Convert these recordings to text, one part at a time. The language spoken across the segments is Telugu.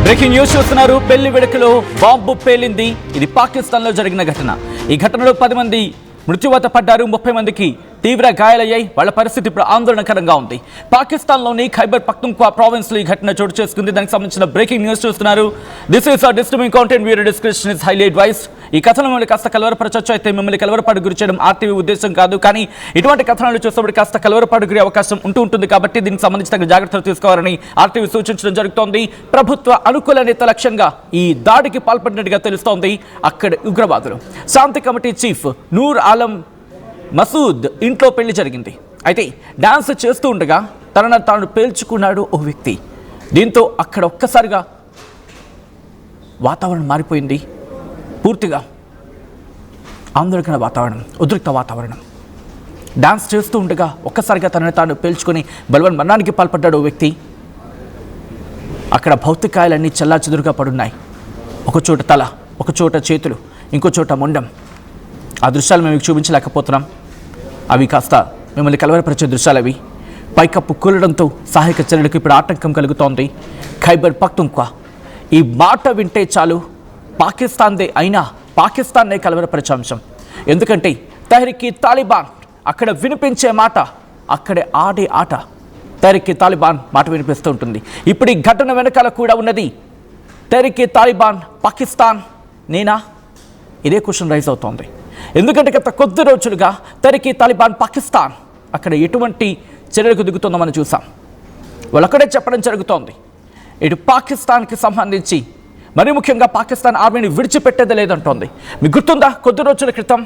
బ్రేకింగ్ న్యూస్ చూస్తున్నారు. పెళ్లి వేడుకలో బాంబు పేలింది. ఇది పాకిస్తాన్లో జరిగిన ఘటన. ఈ ఘటనలో 10 మంది మృత్యువాత పడ్డారు. 30 మందికి తీవ్ర గాయాలయ్యాయి. వాళ్ళ పరిస్థితి ఇప్పుడు ఆందోళనకరంగా ఉంది. పాకిస్తాన్లోని ఖైబర్ పఖ్తూన్ఖ్వా ప్రావిన్స్ లో ఈ ఘటన చోటు చేసుకుంది. దానికి సంబంధించిన బ్రేకింగ్ న్యూస్ చూస్తున్నారు. This is disturbing content. Video description is highly advice. ఈ కథనం మిమ్మల్ని కాస్త కలవరపరచొచ్చు. అయితే మిమ్మల్ని కలవరపాటు గురి చేయడం ఆర్టీవీ ఉద్దేశం కాదు. కానీ ఇటువంటి కథనాలు చూసినప్పుడు కాస్త కలవరపాటు గురి అవకాశం ఉంటుంది. కాబట్టి దీనికి సంబంధించి తగిన జాగ్రత్తలు తీసుకోవాలని ఆర్టీవీ సూచించడం జరుగుతోంది. ప్రభుత్వ అనుకూల నేత లక్ష్యంగా ఈ దాడికి పాల్పడినట్టుగా తెలుస్తోంది. అక్కడ ఉగ్రవాదులు. శాంతి కమిటీ చీఫ్ నూర్ ఆలం మసూద్ ఇంట్లో పెళ్లి జరిగింది. అయితే డాన్స్ చేస్తూ ఉండగా తనను తాను పేల్చుకున్నాడు ఓ వ్యక్తి. దీంతో అక్కడ ఒక్కసారిగా వాతావరణం మారిపోయింది. పూర్తిగా ఆందోళన వాతావరణం, ఉద్రిక్త వాతావరణం. డాన్స్ చేస్తూ ఉండగా ఒక్కసారిగా తనను తాను పేల్చుకొని బలవన్ మరణానికి పాల్పడ్డాడు ఓ వ్యక్తి. అక్కడ భౌతికాయాలన్నీ చెల్లాచెదురుగా పడున్నాయి. ఒకచోట తల, ఒకచోట చేతులు, ఇంకో చోట మొండం. ఆ దృశ్యాలు మేము చూపించలేకపోతున్నాం. అవి కాస్త మిమ్మల్ని కలవరపరిచే దృశ్యాలు. అవి పైకప్పు కూలడంతో సహాయక చర్యలకు ఇప్పుడు ఆటంకం కలుగుతోంది. ఖైబర్ పఖ్తూన్ఖ్వా ఈ మాట వింటే చాలు పాకిస్తాన్దే అయినా పాకిస్తాన్నే కలవరపరిచే అంశం. ఎందుకంటే తెహ్రీక్ తాలిబాన్ అక్కడ వినిపించే మాట, అక్కడే ఆడే ఆట. తెహ్రీక్ తాలిబాన్ మాట వినిపిస్తూ ఉంటుంది. ఇప్పుడు ఈ ఘటన వెనకాల కూడా ఉన్నది తెహ్రీక్ తాలిబాన్ పాకిస్తాన్ నేనా? ఇదే క్వశ్చన్ రైజ్ అవుతోంది. ఎందుకంటే గత కొద్ది రోజులుగా తెహ్రీక్ తాలిబాన్ పాకిస్తాన్ అక్కడ ఎటువంటి చర్యలకు దిగుతుందో మనం చూసాం. వాళ్ళు అక్కడే చెప్పడం జరుగుతోంది. ఇటు పాకిస్తాన్కి సంబంధించి మరీ ముఖ్యంగా పాకిస్తాన్ ఆర్మీని విడిచిపెట్టేదే లేదంటోంది. మీకు గుర్తుందా, కొద్ది రోజుల క్రితం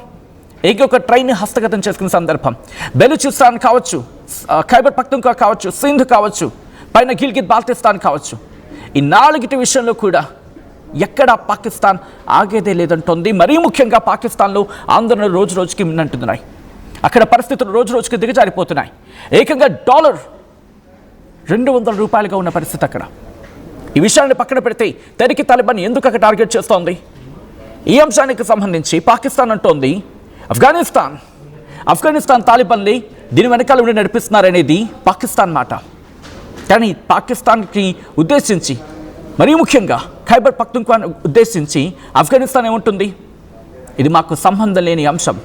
ఒక ట్రైన్ హస్తగతం చేసుకున్న సందర్భం. బెలూచిస్తాన్ కావచ్చు, ఖైబర్ పఖ్తూన్ఖ్వా కావచ్చు, సింధ్ కావచ్చు, పైన గిల్గిత్ బాల్టిస్తాన్ కావచ్చు, ఈ 4 విషయంలో కూడా ఎక్కడ పాకిస్తాన్ ఆగేదే లేదంటోంది. మరీ ముఖ్యంగా పాకిస్తాన్లో ఆందోళనలు రోజు రోజుకి మిన్నంటున్నాయి. అక్కడ పరిస్థితులు రోజు రోజుకి దిగజారిపోతున్నాయి. ఏకంగా $200 ఉన్న పరిస్థితి అక్కడ. ఈ విషయాన్ని పక్కన పెడితే తెహ్రీక్ తాలిబాన్ ఎందుకు అక్కడ టార్గెట్ చేస్తోంది? ఈ అంశానికి సంబంధించి పాకిస్తాన్ అంటోంది ఆఫ్ఘనిస్తాన్ తాలిబాన్ని దీని వెనకాల ఉండి నడిపిస్తున్నారనేది పాకిస్తాన్ మాట. కానీ పాకిస్తాన్కి ఉద్దేశించి, మరీ ముఖ్యంగా ఖైబర్ పఖ్తూన్ఖ్వాను ఉద్దేశించి ఆఫ్ఘనిస్తాన్ ఏముంటుంది? ఇది మాకు సంబంధం లేని అంశం,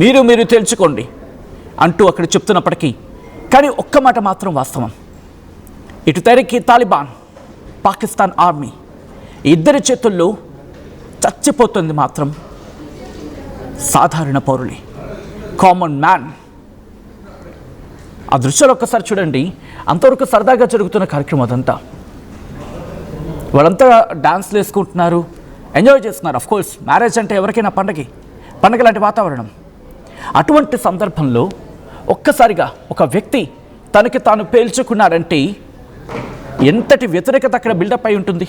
మీరు తేల్చుకోండి అంటూ అక్కడ చెప్తున్నప్పటికీ కానీ ఒక్క మాట మాత్రం వాస్తవం. ఇటు తెహ్రీక్ తాలిబాన్, పాకిస్తాన్ ఆర్మీ ఇద్దరి చేతుల్లో చచ్చిపోతుంది మాత్రం సాధారణ పౌరులే, కామన్ మ్యాన్. ఆ దృశ్యాలు ఒక్కసారి చూడండి. అంతవరకు సరదాగా జరుగుతున్న కార్యక్రమం అదంతా. వాళ్ళంతా డాన్స్లు వేసుకుంటున్నారు, ఎంజాయ్ చేస్తున్నారు. అఫ్కోర్స్ మ్యారేజ్ అంటే ఎవరికైనా పండగ లాంటి వాతావరణం. అటువంటి సందర్భంలో ఒక్కసారిగా ఒక వ్యక్తి తనకి తాను పేల్చుకున్నాడంటే ఎంతటి వ్యతిరేకత అక్కడ బిల్డప్ అయి ఉంటుంది,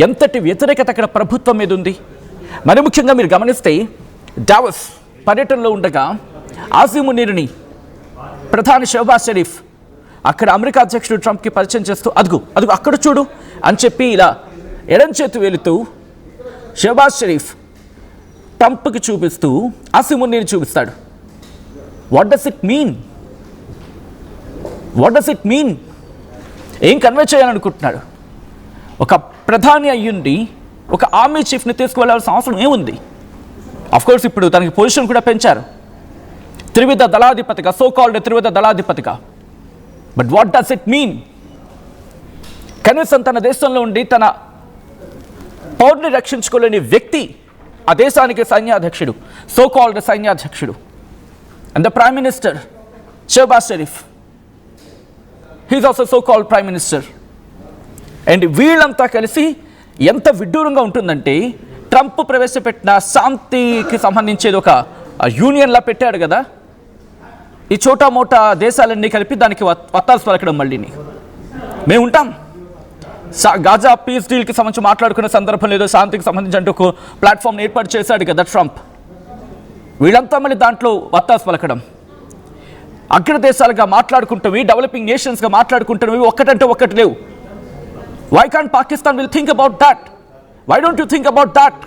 ఎంతటి వ్యతిరేకత అక్కడ ప్రభుత్వం మీద ఉంది. మరి ముఖ్యంగా మీరు గమనిస్తే డావోస్ పర్యటనలో ఉండగా ఆసిమ్ మునీర్ని ప్రధాని షహబాజ్ షరీఫ్ అక్కడ అమెరికా అధ్యక్షుడు ట్రంప్కి పరిచయం చేస్తూ అదుగు అక్కడ చూడు అని చెప్పి ఇలా ఎడం చేతి వెళుతూ షహబాజ్ షరీఫ్ ట్రంప్కి చూపిస్తూ ఆసిమ్ మునీర్ని చూపిస్తాడు. What does it mean? ఏం కన్వే చేయాలనుకుంటున్నాడు? ఒక ప్రధాని అయ్యుండి ఒక ఆర్మీ చీఫ్ని తీసుకువెళ్లాల్సిన అవసరం ఏముంది? అఫ్కోర్స్ ఇప్పుడు తనకి పొజిషన్ కూడా పెంచారు, త్రివిధ దళాధిపతిగా, సోకాల్డ్ త్రివిధ దళాధిపతిగా. But what does it mean? కనీసం తన దేశంలో ఉండి తన పౌరుని రక్షించుకోలేని వ్యక్తి ఆ దేశానికి సైన్యాధ్యక్షుడు, సోకాల్డ్ సైన్యాధ్యక్షుడు. And the prime minister Shahbaz Sharif, he's also so called prime minister. And వీళ్ళంతా కలిసి ఎంత విడ్డూరంగా ఉంటుందంటే ట్రంప్ ప్రవేశపెట్టిన శాంతికి సంబంధించేది ఒక యూనియన్లా పెట్టాడు కదా, ఈ చోటా మోటా దేశాలన్నీ కలిపి దానికి వత్తాల్సి పలకడం. మళ్ళీని మేము ఉంటాం, గాజా పీస్ డీల్కి సంబంధించి మాట్లాడుకునే సందర్భం లేదో శాంతికి సంబంధించి అంటే ఒక ప్లాట్ఫామ్ ఏర్పాటు చేశాడు కదా ట్రంప్. వీళ్ళంతా మళ్ళీ దాంట్లో వత్తాల్సి పలకడం. అగ్రదేశాలుగా మాట్లాడుకుంటువి, డెవలపింగ్ నేషన్స్గా మాట్లాడుకుంటున్నవి ఒక్కటంటే ఒక్కటి లేవు. Why can't Pakistan will think about that? Why don't you think about that?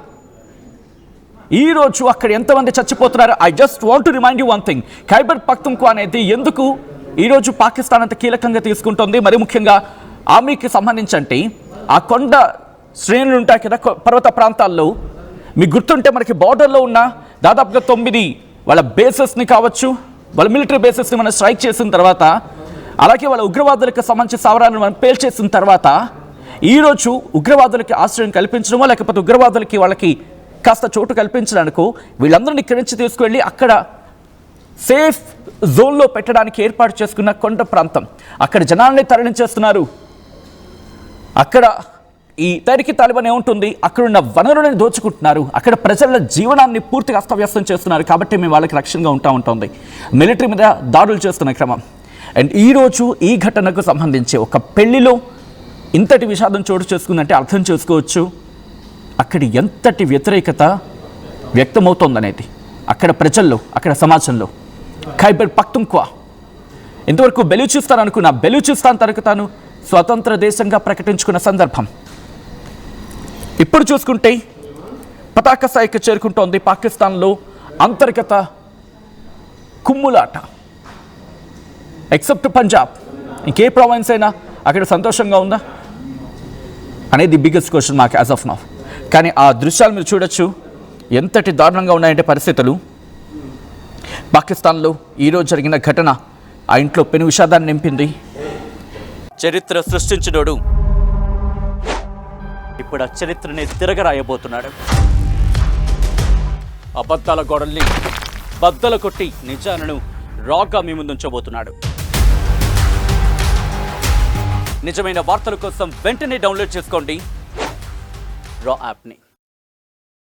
ఈరోజు అక్కడ ఎంతమంది చచ్చిపోతున్నారు? I just want to remind you one thing. Khyber Pakhtunkhwa అనేది ఎందుకు ఈరోజు పాకిస్తాన్ అంత కీలకంగా తీసుకుంటుంది? మరి ముఖ్యంగా ఆర్మీకి సంబంధించి అంటే ఆ కొండ శ్రేణులు ఉంటాయి కదా పర్వత ప్రాంతాల్లో. మీకు గుర్తుంటే మనకి బార్డర్లో ఉన్న దాదాపుగా 9 వాళ్ళ బేసెస్ని కావచ్చు, వాళ్ళ మిలిటరీ బేసెస్ని మనం స్ట్రైక్ చేసిన తర్వాత, అలాగే వాళ్ళ ఉగ్రవాదులకు సంబంధించిన స్థావరాలను మనం పేల్చేసిన తర్వాత, ఈరోజు ఉగ్రవాదులకి ఆశ్రయం కల్పించడమో లేకపోతే ఉగ్రవాదులకి వాళ్ళకి కాస్త చోటు కల్పించడానికో వీళ్ళందరినీ ఇక్కడి నుంచి తీసుకువెళ్ళి అక్కడ సేఫ్ జోన్లో పెట్టడానికి ఏర్పాటు చేసుకున్న కొండ ప్రాంతం. అక్కడ జనాల్ని తరలించేస్తున్నారు. అక్కడ ఈ తరికి తాలిబాన్ ఏముంటుంది, అక్కడున్న వనరులను దోచుకుంటున్నారు, అక్కడ ప్రజల జీవనాన్ని పూర్తిగా అస్తవ్యస్తం చేస్తున్నారు. కాబట్టి మేము వాళ్ళకి రక్షణగా ఉంటుంది మిలిటరీ మీద దాడులు చేస్తున్న క్రమం. అండ్ ఈరోజు ఈ ఘటనకు సంబంధించి ఒక పెళ్లిలో ఇంతటి విషాదం చోటు చేసుకుందంటే అర్థం చేసుకోవచ్చు అక్కడ ఎంతటి వ్యతిరేకత వ్యక్తమవుతోందనేది అక్కడ ప్రజల్లో, అక్కడ సమాజంలో. ఖైబర్ పఖ్తుంఖ్వా ఇంతవరకు బెలూచిస్తాన్ అనుకున్న బెలూచిస్తాన్ తనకు తాను స్వతంత్ర దేశంగా ప్రకటించుకున్న సందర్భం. ఇప్పుడు చూసుకుంటే పతాక స్థాయికి చేరుకుంటోంది పాకిస్తాన్లో అంతర్గత కుమ్ములాట. ఎక్సెప్ట్ పంజాబ్, ఇంకే ప్రావిన్స్ అయినా అక్కడ సంతోషంగా ఉందా అనేది biggest question mark as of now. కానీ ఆ దృశ్యాలు మీరు చూడొచ్చు, ఎంతటి దారుణంగా ఉన్నాయంటే పరిస్థితులు. పాకిస్తాన్లో ఈరోజు జరిగిన ఘటన ఆ ఇంట్లో పెను విషాదాన్ని నింపింది. చరిత్ర సృష్టించినోడు ఇప్పుడు ఆ చరిత్రని తిరగరాయబోతున్నాడు. అబద్ధాల గోడల్ని బద్దలు కొట్టి నిజాలను రాగా మీ ముందుంచబోతున్నాడు. నిజమైన వార్తల కోసం వెంటనే డౌన్లోడ్ చేసుకోండి రా యాప్ని.